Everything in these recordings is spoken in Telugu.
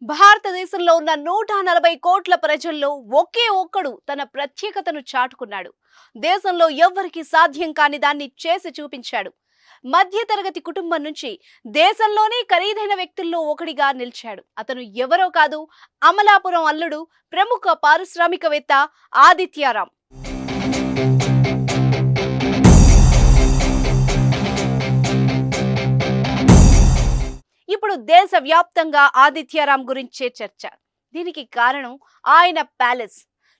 భారతదేశంలో ఉన్న 140 కోట్ల ప్రజల్లో ఒకే ఒక్కడు తన ప్రత్యేకతను చాటుకున్నాడు. దేశంలో ఎవ్వరికీ సాధ్యం కాని దాన్ని చేసి చూపించాడు. మధ్యతరగతి కుటుంబం నుంచి దేశంలోనే ఖరీదైన వ్యక్తుల్లో ఒకడిగా నిలిచాడు. అతను ఎవరో కాదు, అమలాపురం అల్లుడు, ప్రముఖ పారిశ్రామికవేత్త ఆదిత్యారాం. ఇప్పుడు దేశవ్యాప్తంగా ఆదిత్యారాం గురించే చర్చ. దీనికి కారణం ఆయన ప్యాలెస్.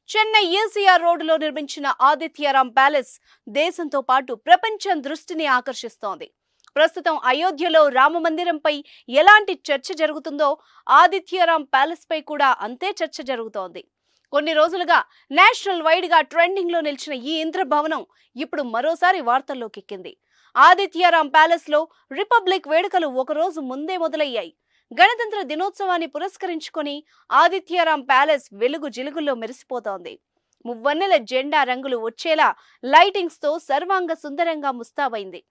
చెన్నై ఈసీఆర్ రోడ్డులో నిర్మించిన ఆదిత్యారాం ప్యాలెస్ దేశంతో పాటు ప్రపంచం దృష్టిని ఆకర్షిస్తోంది. ప్రస్తుతం అయోధ్యలో రామ మందిరంపై ఎలాంటి చర్చ జరుగుతుందో ఆదిత్యారాం ప్యాలెస్ పై కూడా అంతే చర్చ జరుగుతోంది. కొన్ని రోజులుగా నేషనల్ వైడ్ గా ట్రెండింగ్ లో నిలిచిన ఈ ఇంద్రభవనం ఇప్పుడు మరోసారి వార్తల్లోకి ఎక్కింది. ఆదిత్యారాం ప్యాలెస్ లో రిపబ్లిక్ వేడుకలు ఒకరోజు ముందే మొదలయ్యాయి. గణతంత్ర దినోత్సవాన్ని పురస్కరించుకొని ఆదిత్యారాం ప్యాలెస్ వెలుగు జిలుగుల్లో మెరిసిపోతోంది. మువ్వన్నెల జెండా రంగులు వచ్చేలా లైటింగ్స్ తో సర్వాంగ సుందరంగా ముస్తాబైంది.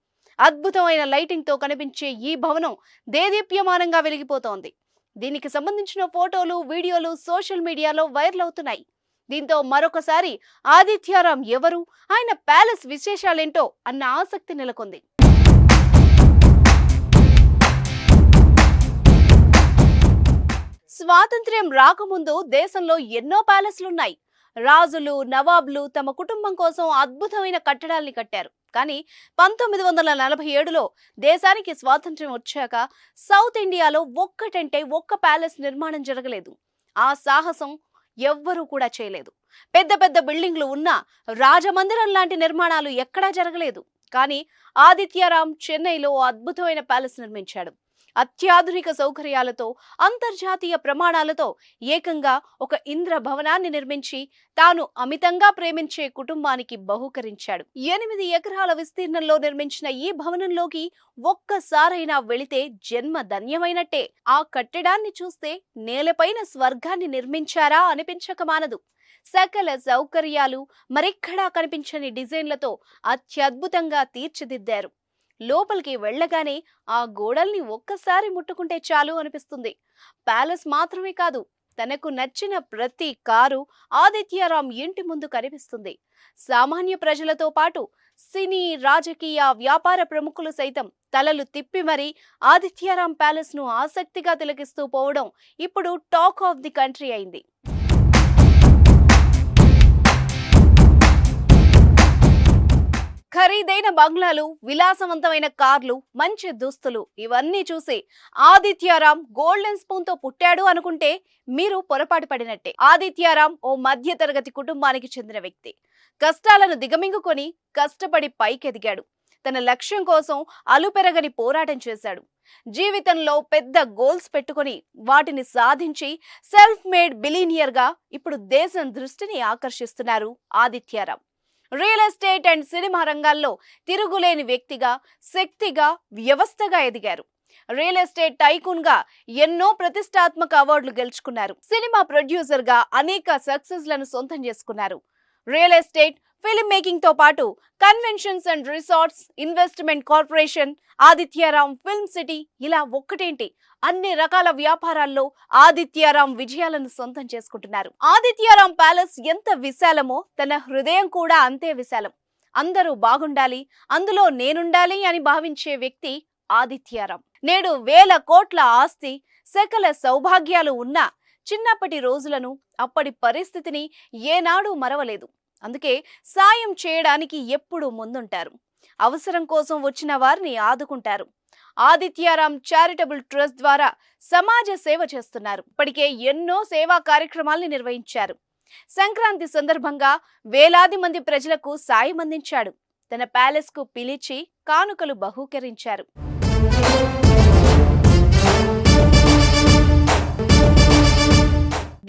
అద్భుతమైన లైటింగ్ తో కనిపించే ఈ భవనం దేదీప్యమానంగా వెలిగిపోతోంది. దీనికి సంబంధించిన ఫోటోలు, వీడియోలు సోషల్ మీడియాలో వైరల్ అవుతున్నాయి. దీంతో మరొకసారి ఆదిత్యారాం ఎవరు, ఆయన ప్యాలెస్ విశేషాలేంటో అన్న ఆసక్తి నెలకొంది. స్వాతంత్ర్యం రాకముందు దేశంలో ఎన్నో ప్యాలెస్లున్నాయి. రాజులు, నవాబ్లు తమ కుటుంబం కోసం అద్భుతమైన కట్టడాల్ని కట్టారు. కానీ 1947లో దేశానికి స్వాతంత్ర్యం వచ్చాక సౌత్ ఇండియాలో ఒక్కటంటే ఒక్క ప్యాలెస్ నిర్మాణం జరగలేదు. ఆ సాహసం ఎవ్వరూ కూడా చేయలేదు. పెద్ద పెద్ద బిల్డింగ్లు ఉన్నా రాజమందిరం లాంటి నిర్మాణాలు ఎక్కడా జరగలేదు. కానీ ఆదిత్యారాం చెన్నైలో అద్భుతమైన ప్యాలెస్ నిర్మించాడు. అత్యాధునిక సౌకర్యాలతో, అంతర్జాతీయ ప్రమాణాలతో ఏకంగా ఒక ఇంద్ర భవనాన్ని నిర్మించి తాను అమితంగా ప్రేమించే కుటుంబానికి బహూకరించాడు. 8 ఎకరాల విస్తీర్ణంలో నిర్మించిన ఈ భవనంలోకి ఒక్కసారైనా వెళితే జన్మ ధన్యమైనట్టే. ఆ కట్టడాన్ని చూస్తే నేలపైన స్వర్గాన్ని నిర్మించారా అనిపించక మానదు. సకల సౌకర్యాలు మరెక్కడా కనిపించని డిజైన్లతో అత్యద్భుతంగా తీర్చిదిద్దారు. లోపలికి వెళ్ళగానే ఆ గోడల్ని ఒక్కసారి ముట్టుకుంటే చాలు అనిపిస్తుంది. ప్యాలెస్ మాత్రమే కాదు, తనకు నచ్చిన ప్రతి కారు ఆదిత్యారాం ఇంటి ముందు కనిపిస్తుంది. సామాన్య ప్రజలతో పాటు సినీ, రాజకీయ, వ్యాపార ప్రముఖులు సైతం తలలు తిప్పి మరీ ఆదిత్యారాం ప్యాలెస్ ను ఆసక్తిగా తిలకిస్తూ పోవడం ఇప్పుడు టాక్ ఆఫ్ ది కంట్రీ అయింది. ఖరీదైన బంగ్లాలు, విలాసవంతమైన కార్లు, మంచి దుస్తులు ఇవన్నీ చూసి ఆదిత్యారాం గోల్డెన్ స్పూన్ తో పుట్టాడు అనుకుంటే మీరు పొరపాటు పడినట్టే. ఆదిత్యారాం ఓ మధ్య తరగతి కుటుంబానికి చెందిన వ్యక్తి. కష్టాలను దిగమింగుకొని కష్టపడి పైకెదిగాడు. తన లక్ష్యం కోసం అలుపెరగని పోరాటం చేశాడు. జీవితంలో పెద్ద గోల్స్ పెట్టుకొని వాటిని సాధించి సెల్ఫ్ మేడ్ బిలీనియర్ గా ఇప్పుడు దేశం దృష్టిని ఆకర్షిస్తున్నారు Adityaram. Real estate and cinema రంగాల్లో తిరుగులేని వ్యక్తిగా, శక్తిగా, వ్యవస్థగా ఎదిగారు. రియల్ ఎస్టేట్ టైకూన్ గా ఎన్నో ప్రతిష్టాత్మక అవార్డులు గెలుచుకున్నారు. సినిమా ప్రొడ్యూసర్ గా అనేక సక్సెస్ లను సొంతం చేసుకున్నారు. రియల్ ఎస్టేట్, ఫిల్మ్ మేకింగ్ తో పాటు conventions and resorts, investment corporation, Adityaram film city ఇలా ఒక్కటేంటి అన్ని రకాల వ్యాపారాల్లో ఆదిత్యారాం విజయాలను సొంతం చేసుకుంటున్నారు. ఆదిత్యారాం ప్యాలెస్ ఎంత విశాలమో తన హృదయం కూడా అంతే విశాలం. అందరూ బాగుండాలి, అందులో నేనుండాలి అని భావించే వ్యక్తి ఆదిత్యారాం. నేడు వేల కోట్ల ఆస్తి, సకల సౌభాగ్యాలు ఉన్నా చిన్నప్పటి రోజులను, అప్పటి పరిస్థితిని ఏనాడూ మరవలేదు. అందుకే సాయం చేయడానికి ఎప్పుడూ ముందుంటారు. అవసరం కోసం వచ్చిన వారిని ఆదుకుంటారు. ఆదిత్యారాం చారిటబుల్ ట్రస్ట్ ద్వారా సమాజ సేవ చేస్తున్నారు. ఇప్పటికే ఎన్నో సేవా కార్యక్రమాల్ని నిర్వహించారు. సంక్రాంతి సందర్భంగా వేలాది మంది ప్రజలకు సాయం అందించాడు. తన ప్యాలెస్ కు పిలిచి కానుకలు బహూకరించారు.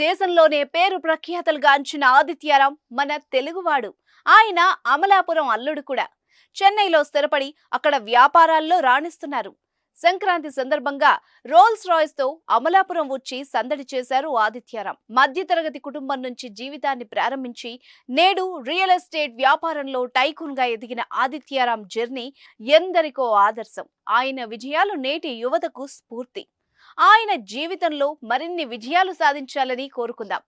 దేశంలోనే పేరు ప్రఖ్యాతలు గాంచిన ఆదిత్యారాం మన తెలుగువాడు. ఆయన అమలాపురం అల్లుడు కూడా. చెన్నైలో స్థిరపడి అక్కడ వ్యాపారాల్లో రాణిస్తున్నారు. సంక్రాంతి సందర్భంగా రోల్స్ రాయ్స్ తో అమలాపురం వచ్చి సందడి చేశారు ఆదిత్యారాం. మధ్యతరగతి కుటుంబం నుంచి జీవితాన్ని ప్రారంభించి నేడు రియల్ ఎస్టేట్ వ్యాపారంలో టైకూన్ గా ఎదిగిన ఆదిత్యారాం జర్నీ ఎందరికో ఆదర్శం. ఆయన విజయాలు నేటి యువతకు స్ఫూర్తి. ఆయన జీవితంలో మరిన్ని విజయాలు సాధించాలని కోరుకుందాం.